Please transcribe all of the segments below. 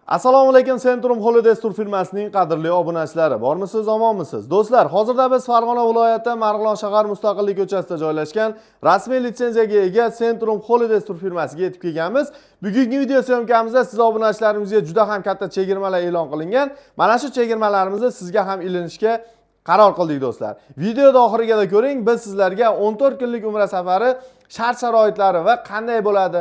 Assalomu alaykum, Centrum Holidays tur firmasining qadrli obunachilari. Bormisiz, omonmisiz? Do'stlar, hozirda biz Farg'ona viloyati Marg'ilon shahar Mustaqillik ko'chasida joylashgan rasmiy litsenziyaga ega Centrum Holidays tur firmasiga yetib kelganmiz. Bugungi video syomkamizda siz obunachilarimizga juda ham katta chegirmalar e'lon qilingan. Mana shu chegirmalarimizni sizga ham ilinishga qaror qildik do'stlar. Videoda oxiriga ko'ring, biz sizlarga 14 kunlik umra safari shart-sharoitlari va qanday bo'ladi,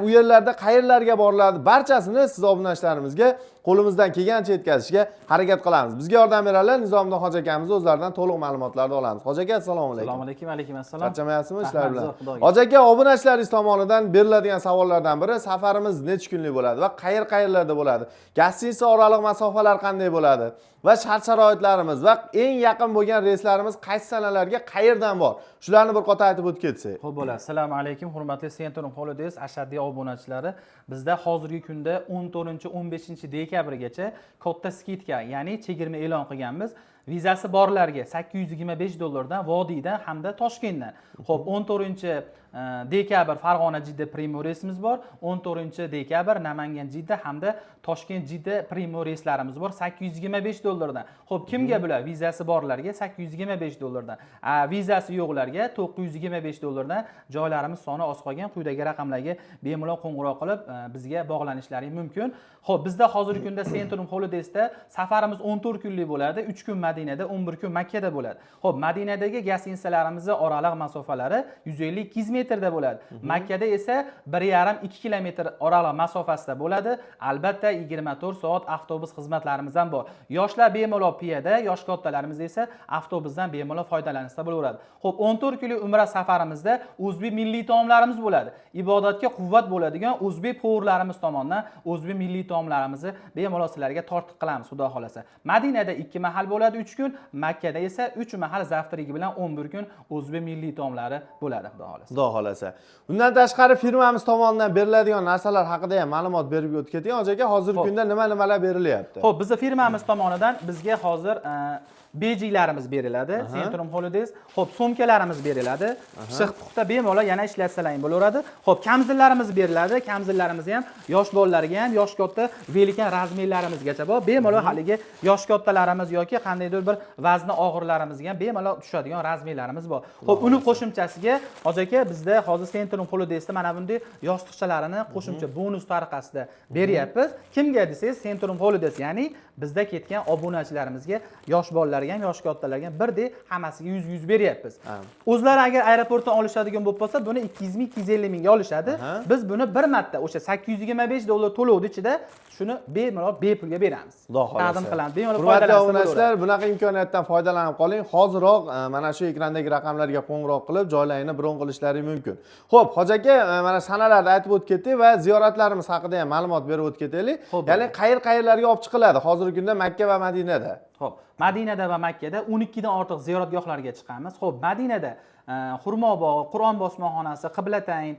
u yerlarda qayerlarga boriladi, barchasini siz obunachilarimizga qo'limizdan kelgancha yetkazishga harakat qilamiz. Bizga yordam beradilar Nizomdin hoji akamiz, o'zlaridan to'liq ma'lumotlarni olamiz. Hoji aka, assalomu alaykum. Assalomu alaykum, alaykum assalom. Charchamayapsizmi ishlar bilan? Hoji aka, obunachilaringiz tomonidan beriladigan savollardan biri safarimiz necha kunlik bo'ladi va qayerlarda bo'ladi? Gastiniца oraliq masofalar qanday bo'ladi? Va shart-sharoitlarimiz va eng yaqin bo'lgan reyslarimiz qaysi sanalarga qayerdan bor? Shularni bir qator aytib o'tib ketsak. Xo'p bo'ladi. Assalomu alaykum, hurmatli Centrum Holidays ashaddiy obunachilari. Bizda hozirgi kunda 14-15 dekabrgacha katta skidka, ya'ni chegirma e'lon qilganmiz. Vizasi borlarga $825 dan Vodiydan hamda Toshkentdan. Xo'p, 14 dekabr Farg'ona Jidda Primo reysimiz bor. 14 dekabr Namangan Jidda hamda Toshkent Jidda Primo reyslarimiz bor $825 dan. Xo'p, kimga bular? Vizasi borlarga $825 dan. Vizasi yo'qlarga $925 dan. Joylarimiz soni oz qolgan. Quyidagi raqamlarga bemalol qo'ng'iroq qilib bizga bog'lanishlaring mumkin. Xo'p, bizda hozirgi kunda Centrum Holidaysda safarimiz 14 kunlik bo'ladi. 3 kun Madinada, 11 kun Makkada bo'ladi. Xo'p, Madinadagi gastinisalarimiz oraliq masofalari 150-200 metrda bo'ladi. Makkada esa 1,5-2 kilometr oraliq masofasida bo'ladi. Albatta 24 soat avtobus xizmatlarimiz ham bor. Yoshlar bemalol piyoda, yosh kattalarimiz esa avtobusdan bemalol foydalanishsa bo'laveradi. Xo'p, 14 kunlik umra safarimizda o'zbek milliy taomlarimiz bo'ladi. Ibodatga quvvat bo'ladigan o'zbek povurlarimiz tomonidan o'zbek milliy taomlarimizni bemalol sizlarga tortiq qilamiz, xudo xolasa. Madinada 2 mahal bo'ladi 3 kun, Makkada esa 3 mahal zaftirigi bilan 11 kun o'zbek milliy taomlari bo'ladi, xudo xolasa. Xudo xolasa. Bundan tashqari firmamiz tomonidan beriladigan narsalar haqida ham ma'lumot berib o'tib keting. Hoji aka, hozirgi kunda nimalar berilyapti? Xo'p, bizning firmamiz tomonidan bizga hozir bejilarimiz beriladi, Centrum Holidays. Xo'p, sumkalarimiz beriladi. Pishiq puxta bemalol yana ishlatsalang bo'laveradi. Xo'p, kamzillarimiz beriladi. Kamzillarimiz ham yosh bolalarga ham, yosh katta velikan razmerlarimizgacha bor. Bemalol haligi yosh kattalarimiz yoki qandaydir bir vazni og'irlarimizga ham bemalol tushadigan razmerlarimiz bor. Xo'p, uni qo'shimchasiga hoji aka bizda hozir Centrum Holidaysda mana bunday yostiqchalarini qo'shimcha bonus tariqasida beryapmiz. Kimga desangiz Centrum Holidays, ya'ni bizda ketgan obunachilarimizga, yosh bolalarga ham, yosh kattalarga ham birdek hammasiga 100 beryapmiz. O'zlari agar aeroportdan olishadigan bo'lib qolsa, buni 200 ming, 250 mingga olishadi. Biz buni bir marta o'sha $825 to'lovni ichida shuni bemalol bepulga beramiz. Taqdim qilamiz. Bemalol foydalanisizlar. Bunaqa imkoniyatdan foydalanib qoling. Hoziroq mana shu ekrandagi raqamlarga qo'ng'iroq qilib, joylarini bron qilishlari mumkin. Xo'p, hoji aka, mana sanalarni aytib o'tib ketdik va ziyoratlarimiz haqida ham ma'lumot berib o'tib ketaylik. Ya'ni qayerlarga olib chiqiladi hozirgi kunda Makka va Madinada? Xo'p, Madinada va Makkada 12 dan ortiq ziyoratgohlarga chiqamiz. Xo'p, Madinada Xurmo bog'i, Qur'on bosmaxonasi, Qiblatayn,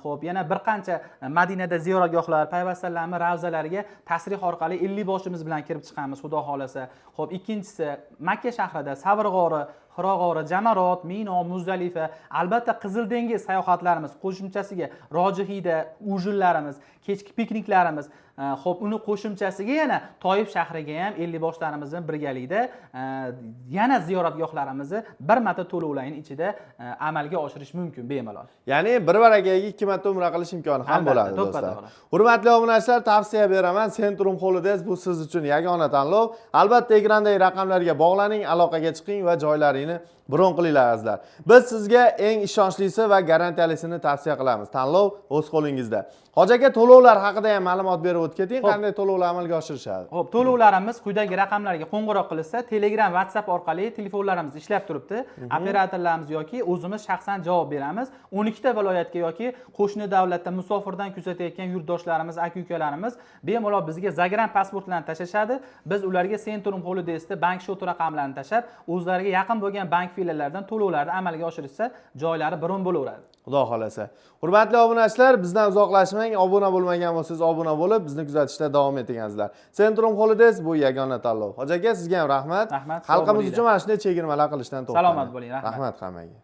xo'p, yana bir qancha Madinada ziyoratgohlar, payvastlarning ravzalariga tasrih orqali 50 boshimiz bilan kirib chiqamiz, xudo xolasa. Xo'p, ikkinchisi Makka shahrida Savr g'ori, Hiro g'ori, Jamarot, Mino, Muzdalifa, albatta Qizil dengiz sayohatlarimiz, qo'shimchasiga Rojihiyda ujullarimiz, kechki pikniklarimiz, xo'p, uni qo'shimchasiga yana Toyib shahriga ham 50 boshlarimizni birgalikda yana ziyoratgohlarimizni bir marta to'lovlarning ichida amalga oshirish mumkin bemalol. Ya'ni bir barakaga 2 marta umra qilish imkoni ham bo'ladi do'stlar. Hurmatli obunachilar, tavsiya beraman, Centrum Holidays bu siz uchun yagona tanlov. Albatta ekrandagi raqamlarga bog'laning, aloqaga chiqing va joylaringni bron qilinglar azizlar. Biz sizga eng ishonchlisi va garantiyalisini tavsiya qilamiz. Tanlov o'z qo'lingizda. Hoji aka, to'lovlar haqida ham ma'lumot berib o'tib keting. Qanday to'lovlar amalga oshirishadi? Xo'p, to'lovlarimiz quyidagi raqamlarga qo'ng'iroq qilsa, Telegram, WhatsApp orqali telefonlarimiz ishlab turibdi. Operatorlarimiz yoki o'zimiz shaxsan javob beramiz. 12 ta viloyatga yoki qo'shni davlatda musofirdan kuzatayotgan yurtdoshlarimiz, aka-ukalarimiz bemalol bizga zagrant pasportlarni tashashadi. Biz ularga Centrum Holidaysda bank shot raqamlarini tashab, o'zlariga yaqin bo'lgan bank filiallardan to'lovlarni amalga oshirishsa, joylari bron bo'laveradi. Xudo xolasa. Hurmatli obunachilar, bizdan uzoqlashmang. Obuna bo'lmagan bo'lsangiz, obuna bo'lib, bizni kuzatishda davom etingizlar. Centrum Holidays bu yagona tanlov. Hoji aka, sizga ham rahmat. Rahmat. Xalqimiz uchun mana shunday chegirmalar qilishdan to'xtamang. Salomat bo'ling, rahmat. Rahmat hammaga.